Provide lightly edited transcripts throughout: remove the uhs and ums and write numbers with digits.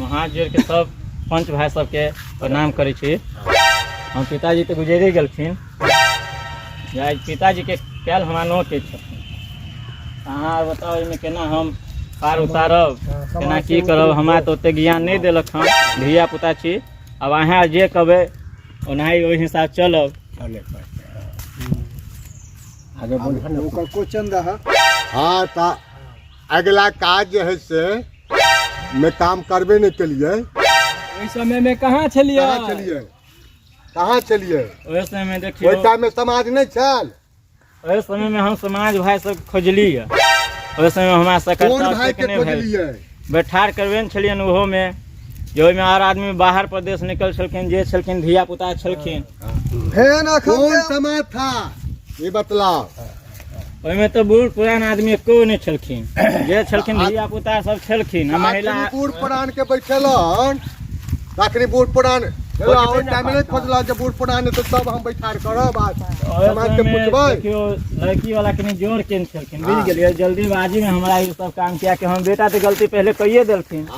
हाथ जोड़ के सब पंच भाई सबके प्रणाम करै छी। हम पिताजी तो गुजरे गेलखिन, पिताजी के कैल हमरा नोटे छथिन। अहाँ बताओ एहिमे केना हम पार उतारब, केना की करब? हमरा तो ओते ज्ञान नहीं देलक हन, धिया पुता छी। अब अहाँ जे कहबै ओनाही ओहि हिसाब चलब। क्वेश्चन रहा। हाँ तो अगला काज जो है से में काम करबे नहीं केलिए। इस समय में कहाँ चलिए? कहाँ चलिए? ओहि समय में देखियो, ओहि टाइम में समाज नहीं छल। ओहि समय में हम समाज भाई सब खोजली। ओहि समय में हमरा सकता बैठार करबे न छलियन। ओहो में जे ओहिमे हर आदमी बाहर प्रदेश निकल छलखिन, जे छलखिन धिया पुता छलखिन। कौन समाज था ये बतलाओ? ओहिमे तो बूढ़ पुरान आदमी एको नहीं छलखिन, जे छलखिन धिया पुता सब छलखिन। महिला बूढ़ पुरान के बैठेलन, तखनी बूढ़ पुरान खोजल जब बूढ़ पुरान तो सब हम बैठार करब समाज के पूछबै। देखियो लड़की वाला कनी जोर के छलखिन, बुझ गेलिए। जल्दीबाजी में हमरा ये सब काम किया कि हम बेटा तो गलती पहले कहिए देलखिन,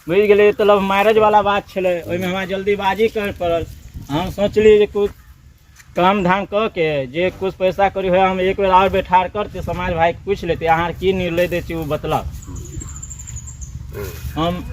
बुझ गेलिए। तो लव मैरिज वाला बात छले, ओहिमे हमरा जल्दीबाजी कर पड़ल। हम सोचली जे कुछ काम धाम कह के जे कुछ पैसा करी हो, हम एक बेर और बैठार करते समाज भाई के पूछ लेते अहाँ की निर्णय दे छी वो बतलाओ। हम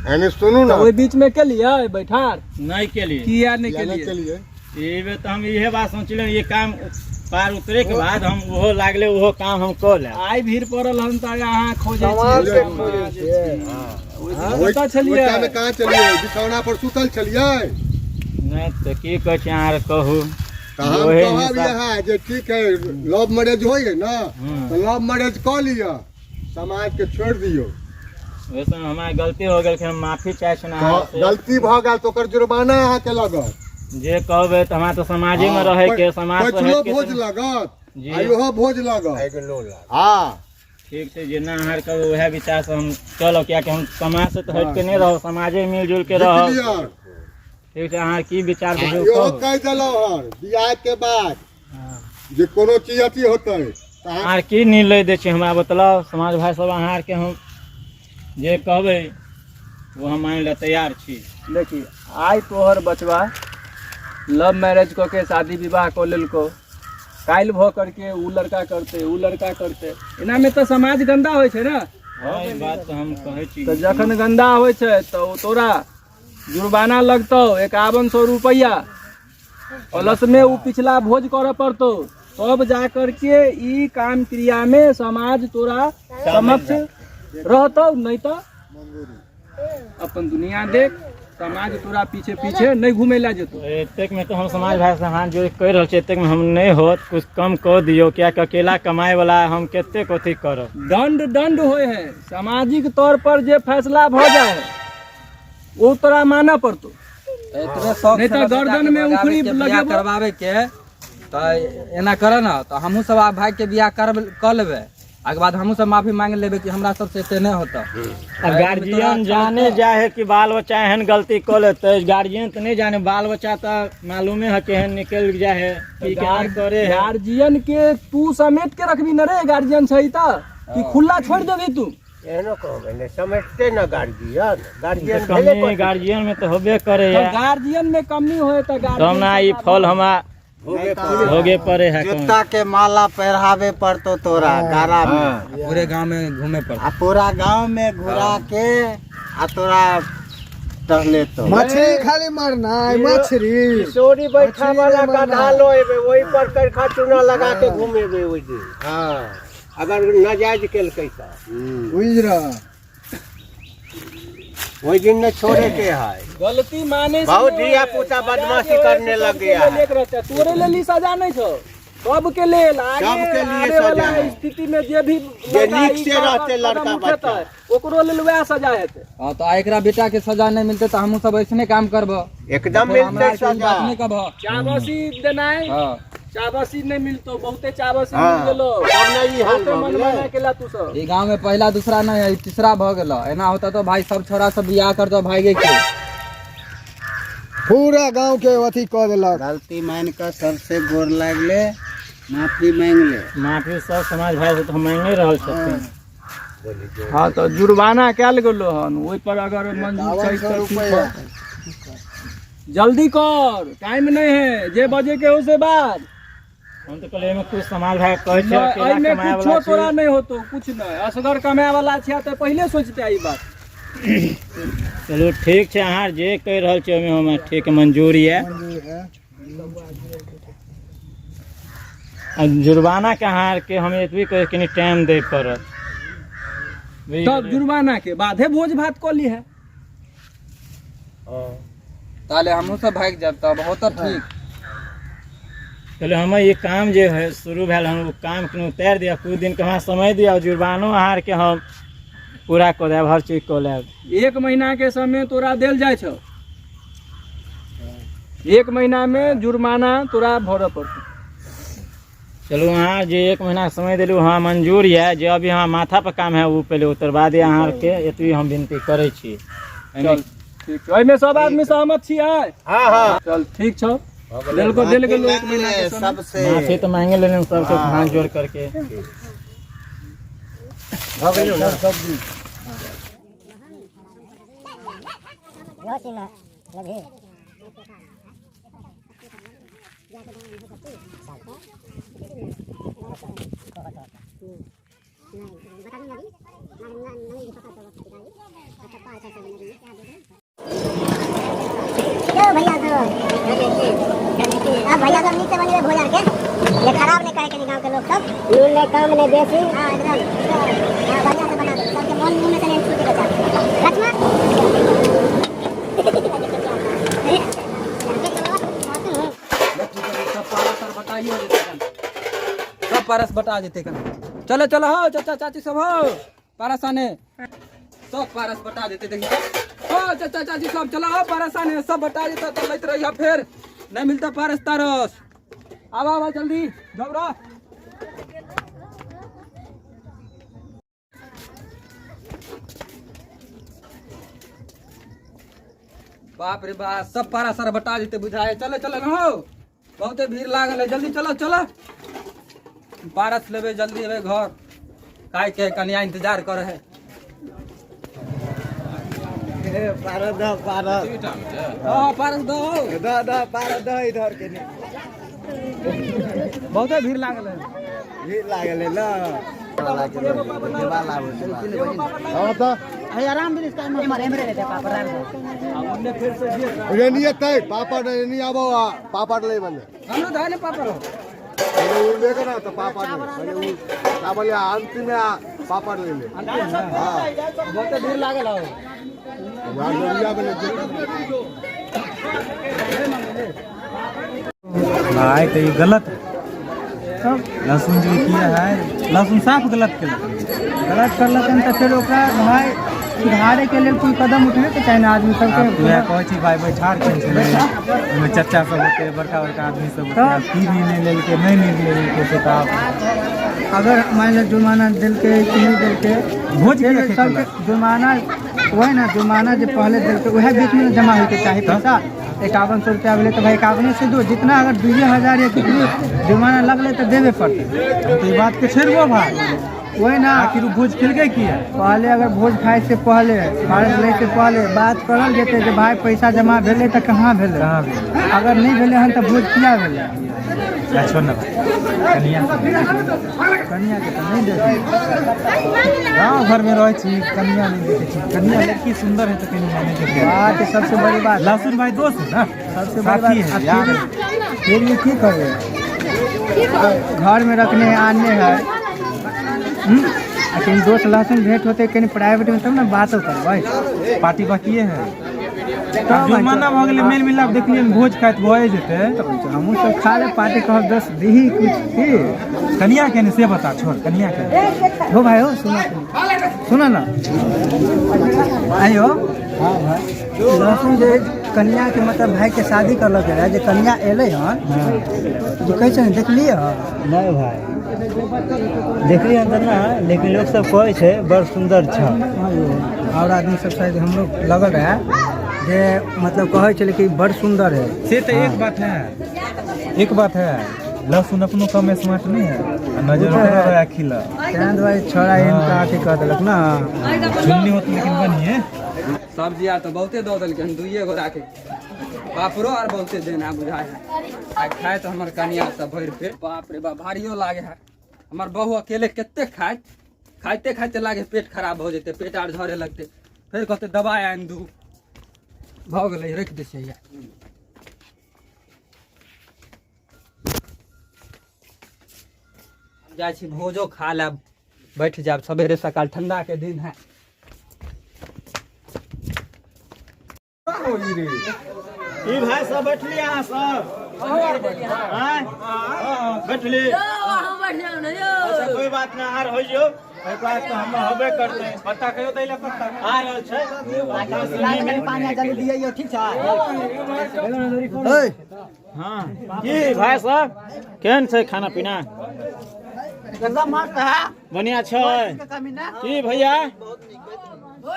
सुनू ना, ओहि बीच में के लिए बैठार नहीं के लिए किया नहीं के लिए ये तो हम यह बात सोचल ये काम पार उतरे के बाद हम वो लागले वो काम हम कर ले। आई भीड़ पड़ल हम तो यहाँ खोजे चलिए। कहाँ चलिए? बिछौना पर सुतल चलिए? नहीं तो की कह अहाँ कहू। ठीक है, लव मैरिज हो ना तो लव मैरिज कह लिया, समाज के छोड़ दियो। वैसे हमारी गलती हो गई, हम माफी चाहे। गलती भ गल तो जुर्माना अहाँ के लगत। जे कहबे तो हमारा तो समाजे में रहे के, समाज भोज लगत, आइयो भोज लगत। हाँ ठीक है, जेना अहाँ कहबे वह विचार से हम चलो, क्या कि हम समाज से तो हट के नहीं रहो, समाजे मिलजुल के रहो। ठीक है, अहाँ की विचार कह दिलो हर बियाह के बाद जे कोनो चीज अथी होते अहाँ की निर्णय दे छी हमरा बतलाओ। समाज भाई सब अहाँ के हम जे कहबे वो हम माने ला तैयार छी। देखिए आई तोहर बचवा लव मैरिज को के शादी विवाह को लेल को काल भ करके उ लड़का करते इना में तो समाज गंदा होय छे ना। हां ई बात तो हम कहै छी। तो जखन गंदा होय छे तो तोरा जुर्माना लगतो 5100 रुपया, प्लस में उ पिछला भोज करे पड़तो, तब जा करके ई काम क्रिया में समाज तोरा समक्ष रहतो। नहीं तो अपन दुनिया देख, समाज तोरा पीछे पीछे नहीं घूमे ला जेतो। एतेक में तो हम समाज भाई से हाथ जोड़ कह रहल छी, एतेक में हम नहीं होत, कुछ कम कर दियो। क्या अकेला कमाए वाला हम केते कथी करब? दंड होय है, सामाजिक तौर पर जे फैसला भ जाए वो तोरा माना पड़तो। नहीं तो गर्दन में उखड़ी लगे करवावे के तो एना करे ना तो हमहू सब भाई के बियाह कर लेबे, आगे बाद हमहू सब माफी मांग लेबे कि हमरा सब से नहीं होता। अब गार्जियन जाने जाए कि बाल बच्चा एहन गलती कर लेते, गार्जियन तो नहीं जाने, बाल बच्चा तो मालूमे है केहन निकल जाए है कि क्या करे है। गार्जियन के तू समेट के रखबी न रे, गार्जियन सही था कि खुला छोड़ देबी तू? एनो कहबे समेटते ना गार्जियन में तो होबे करे तो गार्जियन में कमी होए तो गार्जियन ना ई फल हमारा भोगे पड़े है। जूता के माला पहरावे पड़तो तोरा गारा में, पूरे गांव में घूमे पड़तो, पूरा गांव में घुरा के आ तोरा टहले तो मछली खाली मारना है, मछली सोरी बैठा वाला गधा लोएबे वही पर करखा चूना लगा के घूमेबे ओइ दिन। हां अगर नाजायज केल कैसा बुझरा वही दिन न छोड़े के है। गलती माने बहुत धिया पुता बदमाशी करने लग गया है। तोरे लिए सजा नहीं छो, सब के लिए सजा है। स्थिति में जे भी नीक से रहते लड़का बच्चा ओकरो लेल वह सजा हेते। हां तो एकरा बेटा के सजा नहीं मिलते तो हमहू सब ऐसने काम करबो, एकदम मिलते सजा नहीं कहबो। चाबसी देनाय, हां चाबसी नहीं मिलतो, बहुते चाबसी मिल गेलो, सब नहीं हाल मन बना केला तू सब। ई गांव में पहला दूसरा नहीं है, तीसरा भ गेलो। एना होता तो भाई सब छोरा सब बियाह करतो भागे के, पूरा गांव के अथी कर देलक। गलती मान कर सबसे गोर लागले, माफी मांग ले। माफी सब समाज भाई से तो हम मांगे रहल छथिन। हाँ तो जुर्माना कैल गेलो हन ओहि पर अगर मंजूर छै तो ठीक है। जल्दी कर, टाइम नहीं है, जे बजे के हो से बाद। हम तो कहले में कुछ समाज भाई कहे छै अकेला एहिमे कमाए कुछो वाला तोरा नहीं होतो, कुछ नहीं, असगर कमाए वाला छिया तो पहले सोचते आई बात। चलो ठीक छै, अहाँ जे कह रहल छै ओहिमे हम ठीक मंजूरी है। जुर्माना के अहाँ के हम एतबी कहे कि टाइम दे पड़त। तब जुर्माना के बाद है भोज भात कऽ ली है। ताले हमहू सब भाग जाब तब होता ठीक। चलो हम ये काम जो है शुरू भेल हम वो काम के उतार दिया, कुछ दिन के हमरा समय दिया, जुर्मानो अहाँ के हम पूरा कऽ देब, हर चीज कऽ लेब। 1 महीना के समय तोरा देल जाय छौ, 1 महीना में जुर्माना तोरा भरऽ पड़तौ। चलो अहाँ जे 1 महीना समय दिलू हाँ मंजूर है, जो अभी हाँ माथा पर काम है वो पहले उतर बाद अहाँ के एतबी हम विनती करे छी। चल ठीक छै, एहिमे सब आदमी सहमत छियै? हाँ हाँ चल ठीक छौ, दिल को दिल गेलो 1 महीना के समय। सबसे माफी तो मांगे लेने सबसे हाथ जोड़ करके। भैया तो अब भैया तो नीचे बनी भोजन के ये खराब नहीं करे के गांव के लोग सब नून ले कम ने बेसी। हां एकदम हां बढ़िया से बना दो, सबके मन मुंह में से नहीं छूटे बचा लक्ष्मण। सब पारस बटा जेते कन। चलो चलो हो चाचा चाची सब हो पारस आने, सब पारस बटा देते। देखिए हो चाचा चाची सब चलो हो पारस आने, सब बटा देता तो लैत रहिया, फिर नहीं मिलता पारस तारस। आवा आवा जल्दी घबरा। बाप रे बाप, सब पारा सारा बटा देते बुझाए। चलो चलो ना हो, बहुते भीड़ लागल है, जल्दी चलो चलो पारस लेवे, जल्दी लेवे घर, काय के कन्या इंतजार कर है। पारद पारद हाँ पारस दो पारद इधर के नहीं बहुते भीड़ लागल है। भीड़ लागल है ना। आराम दिन इसका एमरे रहते पापा हमने फिर से ये नहीं है पापड़ नहीं आबो पापड़ ले बने हम लोग धाने पापा रहो पहले वो लेकर ना तो पापड़ ले पहले वो चावल या अंतिम में पापड़ ले ले। हाँ बहुते भीड़ लागल हो यार दुनिया में भाई तो ये गलत है। लहसुन जो किया है लहसुन साफ गलत कर लेकिन तो फिर ओकरा भाई सुधारे के लिए कोई कदम उठने के चाहिए आदमी सबके। वह कहै छी भाई बैठार के ओहिमे चच्चा सब होते बड़का बड़का आदमी सब होते, अब की भी नहीं लेलके नहीं लेलके से तो अगर मान लो जुर्माना दिल के नहीं दिल के भोज के रखे सबके जुर्माना वही ना, जुर्माना जो पहले दिल के वह बीच में जमा होके चाहे पैसा 5100 रुपया बोले तो भाई 51 से दो, जितना अगर 2000 या कितनी जुर्माना लगले तो देवे पड़ते। तो ये बात के छेड़बो भाई वही ना, आखिर भोज खेलके किया पहले अगर भोज खाए से पहले भारत ले से पहले बात करल जेते कि भाई पैसा जमा भेले तो कहाँ भेले, अगर नहीं भेले हन तो भोज किया भेले। छोड़ ना कनिया के तो नहीं देते, गाँव घर में रहे छी कनिया नहीं देखे छी, कनिया लड़की सुंदर है तो कनिया नहीं देखे। बात सबसे बड़ी बात, लहसुन भाई दोस्त है ना, सबसे साथी बड़ी है बात यार। फिर भी की करे, घर में रखने आने है लेकिन दोस्त लहसुन भेंट होते कहीं प्राइवेट में तब ना बात होता भाई। पार्टी बाकी है जुर्माना भऽ गेलै, मेल मिलाप देखलिए भोज खाइत भए जेतै हमहूँ सब खा ले पार्टी कह 10 दी कुछ की कनिया के ने से बता, छोड़ कनिया के हो भाई हो सुनो ना आइयो। हाँ भाई लहसुन जे कन्या के मतलब भाई के शादी करल है, जो कन्या एले हन जो कहै छै देखलिए नहीं भाई देखली अंदर ना, लेकिन लोग सब कहै छै बड़ सुंदर छ। और आदमी सब शायद हम लोग लगल है जे मतलब कहै छलै कि बड़ सुंदर है। से तो एक बात है लहसुन अपनो कम स्मार्ट नहीं है नजर रहा खिला चांद भाई छोड़ा इनका अथी कर देलक ना चुन्नी होत लेकिन बनिए सब्जी आ तो बहुते दो दिल दुइये गो राखे पापड़ो और बहुते देना बुझाए है खाए तो हमार कनिया सब भर पेट बाप रे बाप भारियो लागे है हमार बहू अकेले केते खाए खाइते खाइते लागे पेट खराब हो जेते पेट आर झरे लगते फिर कहते दवाई आन दू भ गेलै रख दे छै जाइ छी भोजो खा लेब बैठ जाब सवेरे सकाल ठंडा के दिन है ई भाई सब बैठली यहाँ सब बैठली अच्छा कोई बात ना आर हो जो एक बात तो हम होबे करते हैं पत्ता कहियो दैला पत्ता आ रहल छै पानी जल्दी दियौ ठीक छै हां की भाई सब केहन छै खाना पीना एकदम मस्त है बढ़िया छै की भैया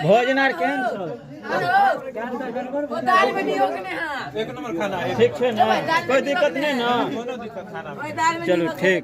भोजन आर केहन छै एक नंबर खाना है ठीक छै ना कोई दिक्कत नहीं ना चलो ठीक